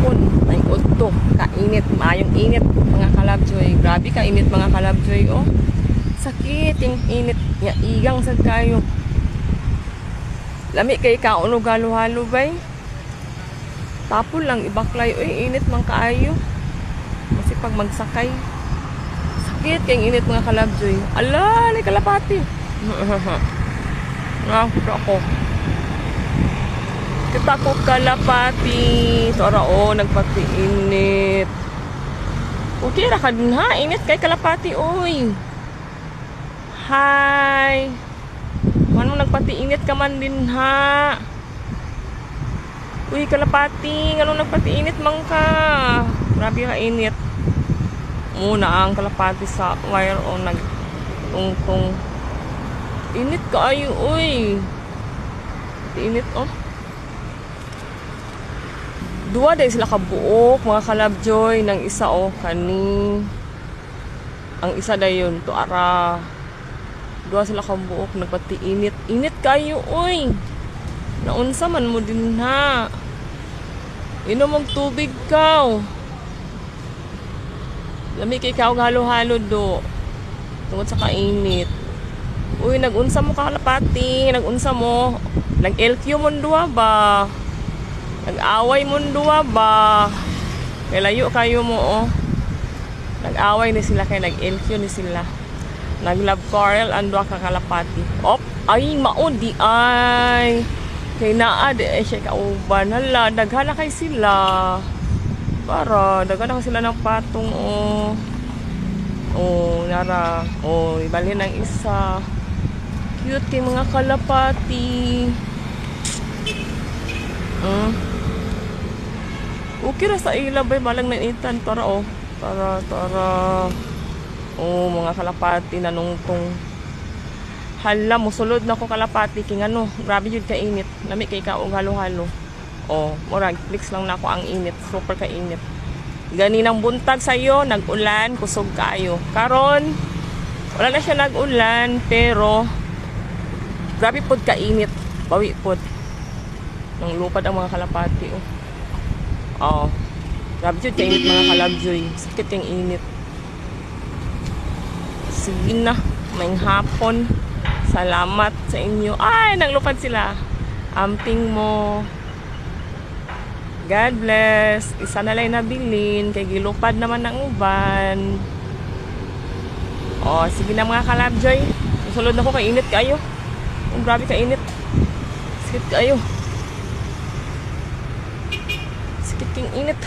hapon ay udto kainit, maayong init mga kalabjoy. Grabe kainit mga kalabjoy, oh. Sakit yung init nga igang sad kayo. Lami kay kaunog halo-halo bay. Tapon lang ibaklay, oy init man kaayo. Kasi pag magsakay sakit kay init mga kalabjoy. Ala, ni kalapati. Nakakita ako. Kita ko kalapati. Tara o, nagpati-init. Okay ra ka din ha. Init kay kalapati, oy. Hi. Man mo nagpati-init ka man din ha. Uy, kalapati. Anong nagpati-init man ka? Grabe ka init. Muna ang kalapati sa wire o nagtungtong. Init ka ayo, uy. Init, oh. Dua day sila kabuok, mga kalabjoy. Nang isa, oh, kani. Ang isa dayon to ara. Dua sila kabuok, nagpati init. Init kayo, uy. Naunsa man mo din ha. Inom og tubig ka. Lami kay ikaw halo-halo do. Tungod sa kainit. Uy, nagunsa mo kalapati. Nagunsa mo. Nag-LQ mo duwa ba? Nag-away mo duwa ba? Kay layo kayo mo, oh. Nag-away ni sila kay nag-LQ ni sila. Nag-love quarrel ang duwa ka kalapati. Op, ay maudi ay. Kay naa di ay siya kauban. Hala, daghana kay sila. Para daghana kay sila ng patong, oh. Oh, nara. Oh, ibalhin ang isa. Cute kay mga kalapati. Okay ra sa ila bay balang nainitan para oh. Tara. Oh, mga kalapati nanungtong. Hala, musulod na ko kalapati king ano. Grabe jud ka init. Lami kay ka og halo-halo. Oh, murag flex lang nako ang init. Super ka init. Ganinang buntag sayo, nag-ulan, kusog kayo. Karon wala na siya nag-ulan, pero grabe pod kainit. Bawi pod. Nang lupad ang mga kalapati, oh. Oh. Grabe jud kainit mga kalabjoy. Sakit yung init. Sige na, may hapon. Salamat sa inyo. Ay, naglupad sila. Amping mo. God bless. Isa na lang nabilin. Kay gilupad naman ng uban. Oh, sige na mga kalabjoy. Sulod na ko kay init kayo. Oh, grabe ka init. Sakit kayo. Sakit king init.